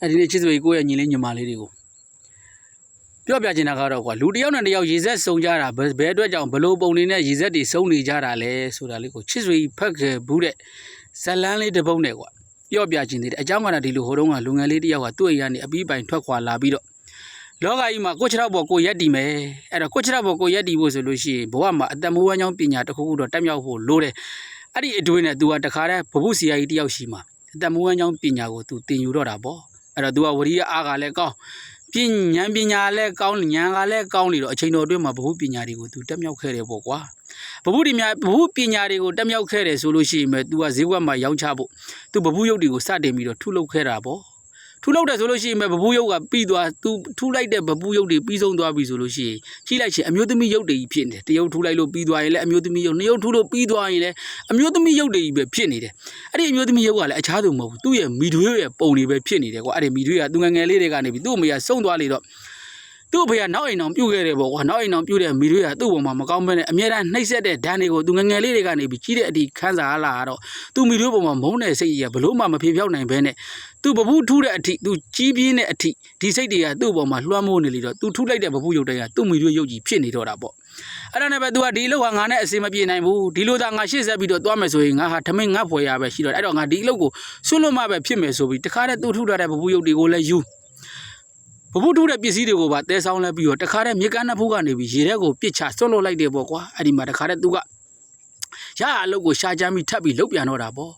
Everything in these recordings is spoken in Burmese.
အဲ့ဒီနေ့ချစ်စွေကိုရဲ့ညီလေးညီမလေးတွေကိုပြောပြချင်တာကတော့ကွာလူတယောက်နဲ့တယောက်ရေဆက်စုံကြတာဘယ်အတွက်ကြောင့်ဘလို့ပုံနေနဲ့ရေဆက်တွေစုံနေကြတာလဲဆိုတာလေးကိုချစ်စွေဖက်ခဲ့ဘူးတဲ့ဇလန်းလေးတစ်ပုဒ်နဲ့ကွာပြောပြချင်သေးတယ်အကြောင်းကတော့ဒီလိုဟိုတုန်းကလူငယ်လေးတယောက်ကသူ့အိမ်ကနေအပီးပိုင်ထွက်ခွာလာပြီးတော့လောကကြီးမှာကိုချရောက်ပေါ်ကိုရက်တီမယ်အဲ့တော့ကိုချရောက်ပေါ်ကိုရက်တီဖို့ဆိုလို့ရှိရင်ဘဝမှာအသက်မွေးဝမ်းကြောင်းပညာတစ်ခုခုတော့တက်မြောက်ဖို့လိုတယ်အဲ့ဒီအတွင်းနဲ့ तू ကတခါတည်းဘဘုဆရာကြီးတယောက်ရှိမှာအသက်မွေးဝမ်းကြောင်းပညာကို तू သင်ယူတော့တာပေါ့အဲ့တော့ तू ကဝရိယအားကလည်းကောင်းဉာဏ်ပညာလည်းကောင်းဉာဏ်ကလည်းကောင်းနေတော့အချိန်တော်အတွင်းမှာဘဘုပညာတွေကို तू တက်မြောက်ခဲ့တယ်ပေါ့ကွာဘဘုပညာတွေကိုတက်မြောက်ခဲ့တယ်ဆိုလို့ရှိရင်ပဲ तू ကဈေးကွက်မှာရောင်းချဖို့ तू ဘဘုရုပ်တွေကိုစတင်ပြီးတော့ထုလုပ်ခဲ့တာပေါ့ထုလုပ်တယ်ဆိုလို့ရှိရင်ပဲဘဘုရုပ်ကပြီးသွား तू ထုလိုက်တဲ့ဘဘုရုပ်တွေပြီးဆုံးသွားပြီဆိုလို့ရှိရင်ကြီးလိုက်ချင်အမျိုးသမီးရုပ်တွေကြီးဖြစ်နေတယ်တရုပ်ထုလိုက်လို့ပြီးသွားရင်လည်းအမျိုးသမီးရုပ်နှစ်ရုပ်ထုလို့ပြီးသွားရင်လည်းအမျိုးသမီးရုပ်တွေကြီးပဲဖြစ်နေတယ်အဲ့ဒီအမျိုးသမီးရုပ်ကလည်းအခြားသူမဟုတ်ဘူးသူ့ရဲ့မိထွေးရဲ့ပုံတွေပဲဖြစ်နေတယ်ကွာအဲ့ဒီမိထွေးကသူငယ်ငယ်လေးတွေကနေပြီးသူ့အမေကဆုံးသွားလေတော့သူ့အဖေကနောက်အိမ်အောင်ပြုတ်ခဲ့တယ်ပေါ့ကွာနောက်အိမ်အောင်ပြုတ်တဲ့မိထွေးကသူ့ပေါ်မှာမကောင်းဘဲနဲ့အမြဲတမ်းနှိပ်စက်တဲ့ဓာတ်တွေကိုသူငယ်ငယ်လေးတွေကနေပြီးကြီးတဲ့အထိခန်းစားလာတော့သူ့မိထွေးပေါ်မှာမုန်းတဲ့စိတ်ကြီးကဘလို့မှမဖြေဖြောက်နိုင်ဘဲနဲ့သူဘဘုထူးတဲ့အထိသူကြီးပြင်းတဲ့အထိဒီစိတ်တွေကသူ့ပေါ်မှာလွှမ်းမိုးနေလေတော့သူထူးလိုက်တဲ့ဘဘုရုပ်တွေကသူ့မိထွေးရုပ်ကြီးဖြစ်နေတော့တာပေါ့အဲ့ဒါနဲ့ပဲ तू ကဒီအလုပ်ဟာငါနဲ့အစင်မပြေနိုင်ဘူးဒီလိုသာငါရှေ့ဆက်ပြီးတော့သွားမယ်ဆိုရင်ငါဟာထမင်းငတ်ဖွယ်ရပဲရှိတော့အဲ့တော့ငါဒီအလုပ်ကိုဆွလွတ်မှပဲဖြစ်မယ်ဆိုပြီးတခါတည်းသူထူထားတဲ့ဘဘုရုပ်တွေကိုလည်းယူဘဘုထူတဲ့ပစ္စည်းတွေကိုပါတဲဆောင်လဲပြီးတော့တခါတည်းမြေကမ်းနှစ်ဖူးကနေပြီးရေထဲကိုပစ်ချဆွလွတ်လိုက်တယ်ပေါ့ကွာအဲ့ဒီမှာတခါတည်း तू ကရအလုပ်ကိုရှာကြမ်းပြီးထပ်ပြီးလုပ်ပြန်တော့တာပေါ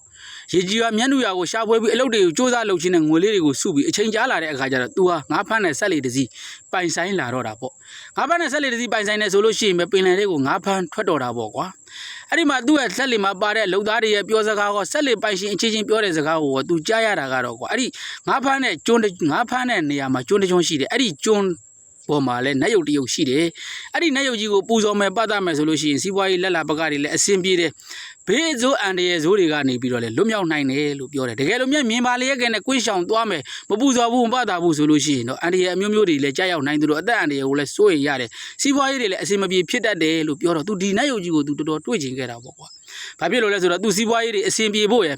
့ရေကြီးရွာမျက်နှာရွာကိုရှာဖွေပြီးအလုပ်တွေကိုစူးစမ်းလုပ်ချင်းနဲ့ငွေလေးတွေကိုစုပြီးအချိန်ကြာလာတဲ့အခါကျတော့ तू ဟာငါးဖမ်းတဲ့ဆက်လေးတစ်စီးပိုင်ဆိုင်လာတော့တာပေါ့ငါးဖမ်းတဲ့ဆက်လေးတစ်စီးပိုင်ဆိုင်နေဆိုလို့ရှိရင်ပဲပင်လယ်လေးကိုငါးဖမ်းထွက်တော့တာပေါ့ကွာအဲ့ဒီမှာသူ့ရဲ့ဆက်လေးမှာပါတဲ့လုံသားတွေရဲ့ပြောစကားကောဆက်လေးပိုင်ရှင်အချင်းချင်းပြောတဲ့စကားကို तू ကြားရတာကတော့ကွာအဲ့ဒီငါးဖမ်းတဲ့ကျွန်းငါးဖမ်းတဲ့နေရာမှာကျွန်းတစ်ကျွန်းရှိတယ်အဲ့ဒီကျွန်းပေါ်မှာလဲနတ်ရုပ်တရုပ်ရှိတယ်အဲ့ဒီနတ်ရုပ်ကြီးကိုပူဇော်မယ်ပတ်သက်မယ်ဆိုလို့ရှိရင်စီးပွားရေးလက်လာပကတွေလည်းအဆင်ပြေတယ်ဘေးဇိုးအန်တရဇိုးတွေကနေပြီးတော့လဲလွတ်မြောက်နိုင်တယ်လို့ပြောတယ်တကယ်လို့မြင်ပါလေရဲ့ကဲနဲ့ကွင်းရှောင်သွားမယ်မပူဇော်ဘူးမပတ်တာဘူးဆိုလို့ရှိရင်တော့အန်တရအမျိုးမျိုးတွေလည်းကြားရောက်နိုင်သူတို့အသက်အန်တရကိုလည်းစိုးရိမ်ရတယ်စီးပွားရေးတွေလည်းအဆင်မပြေဖြစ်တတ်တယ်လို့ပြောတော့သူဒီနတ်ရုပ်ကြီးကိုသူတော်တော်တွေးချင်ခဲ့တာပေါ့ကွာဘာဖြစ်လို့လဲဆိုတော့သူစီးပွားရေးတွေအဆင်ပြေဖို့ရယ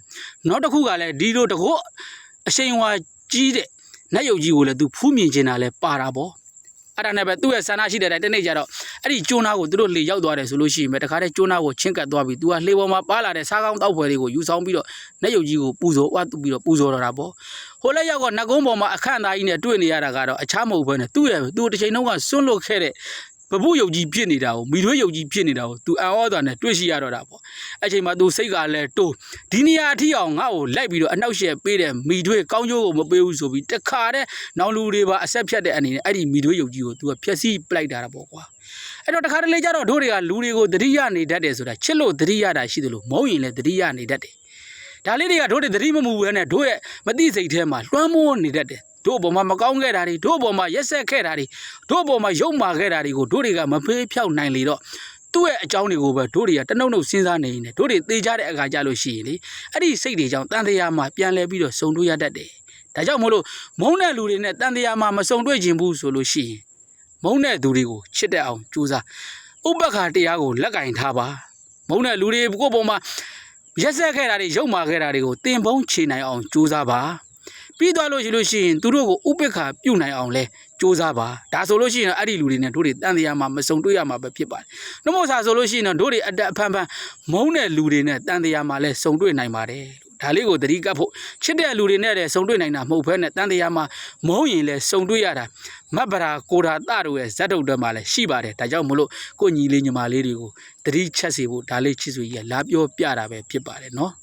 ်နောက်တစ်ခုကလည်းဒီလိုတကောအရှိန်ဝါကြီးတဲ့နတ်ရုပ်ကြီးကိုလည်းသူဖူးမြင်ချင်တာလဲပါတာပေါ့အဲ့ဒါနဲ့ပဲသူ့ရဲ့ဆန္ဒရှိတဲ့တိုင်းတနေ့ကျတော့အဲ့ဒီကျွန်းသားကိုသူတို့လေရောက်သွားတယ်ဆိုလို့ရှိရင်ပဲတခါတည်းကျွန်းသားကိုချင်းကပ်သွားပြီးသူကလှေပေါ်မှာပါလာတဲ့စားကောင်းတောက်ဖွယ်တွေကိုယူဆောင်ပြီးတော့နတ်ရုပ်ကြီးကိုပူဇော်ပြီးတော့ပူဇော်တော့တာပေါ့ဟိုလက်ရောက်ကနတ်ကုန်းပေါ်မှာအခန့်သားကြီးနဲ့တွေ့နေရတာကတော့အခြားမဟုတ်ဘဲနဲ့သူ့တစ်ချိန်လုံးကစွန့်လွတ်ခဲ့တဲ့ဘဘုရုပ်ကြီးဖြစ်နေတာကိုမိထွေးရုပ်ကြီးဖြစ်နေတာကို तू အံ့ဩတာနဲ့တွေ့ရှိရတော့တာပေါ့အဲ့ချိန်မှာ तू စိတ်ကလည်းတိုးဒီနေရာအထိအောင်ငါ့ကိုလိုက်ပြီးတော့အနောက်ရှက်ပေးတဲ့မိထွေးကောင်းကျိုးကိုမပေးဘူးဆိုပြီးတခါတည်းနောင်လူတွေပါအဆက်ဖြတ်တဲ့အနေနဲ့အဲ့ဒီမိထွေးရုပ်ကြီးကို तू ကဖျက်ဆီးပလိုက်တာပေါ့ကွာအဲ့တော့တခါတလေကျတော့တို့တွေကလူတွေကိုသတိရနေတတ်တယ်ဆိုတာချစ်လို့သတိရတာရှိသလိုမုန်းရင်လည်းသတိရနေတတ်တယ်ဒါလေးတွေကတို့တွေသတိမမှုဘဲနဲ့တို့ရဲ့မသိစိတ်ထဲမှာလွှမ်းမိုးနေတတ်တယ်တို့အပေါ်မှာမကောင်းခဲ့တာတွေတို့အပေါ်မှာရက်ဆက်ခဲ့တာတွေတို့အပေါ်မှာယုံမာခဲ့တာတွေကိုတို့တွေကမဖေးဖြောက်နိုင်လေတော့သူ့ရဲ့အကြောင်းတွေကိုပဲတို့တွေကတနှုတ်နှုတ်စဉ်းစားနေနေတို့တွေသေချတဲ့အခါကြလို့ရှိရင်လေအဲ့ဒီစိတ်တွေကြောင့်တန်တရားမှာပြန်လဲပြီးတော့စုံတွေ့ရတတ်တယ်ဒါကြောင့်မို့လို့မုန်းတဲ့လူတွေနဲ့တန်တရားမှာမစုံတွေ့ခြင်းဘူးဆိုလို့ရှိရင်မုန်းတဲ့သူတွေကိုချစ်တဲ့အောင်ကြိုးစားဥပ္ပခါတရားကိုလက်ကင်ထားပါမုန်းတဲ့လူတွေကိုယ့်ပေါ်မှာရက်ဆက်ခဲ့တာတွေယုံမာခဲ့တာတွေကိုတင်ပုံးချေနိုင်အောင်ကြိုးစားပါပြီးသွားလို့ရှိရင်သူတို့ကိုဥပိ္ပခာပြုတ်နိုင်အောင်လဲစူးစမ်းပါဒါဆိုလို့ရှိရင်အဲ့ဒီလူတွေနဲ့တို့တွေတန်တရားမှာမစုံတွေ့ရမှာပဲဖြစ်ပါတယ်နှမို့စာဆိုလို့ရှိရင်တို့တွေအတက်အဖန်ဖန်မုန်းတဲ့လူတွေနဲ့တန်တရားမှာလဲစုံတွေ့နိုင်ပါတယ်ဒါလေးကိုသတိကပ်ဖို့ချစ်တဲ့လူတွေနဲ့လည်းစုံတွေ့နိုင်တာမဟုတ်ဘဲနဲ့တန်တရားမှာမုန်းရင်လဲစုံတွေ့ရတာမတ်ဗရာကိုဓာတတို့ရဲ့ဇတ်တုတ်တွေမှာလည်းရှိပါတယ်ဒါကြောင့်မလို့ကိုညီလေးညီမလေးတွေကိုသတိချက်စီဖို့ဒါလေးချစ်စွေကြီးကလာပြောပြတာပဲဖြစ်ပါတယ်နော်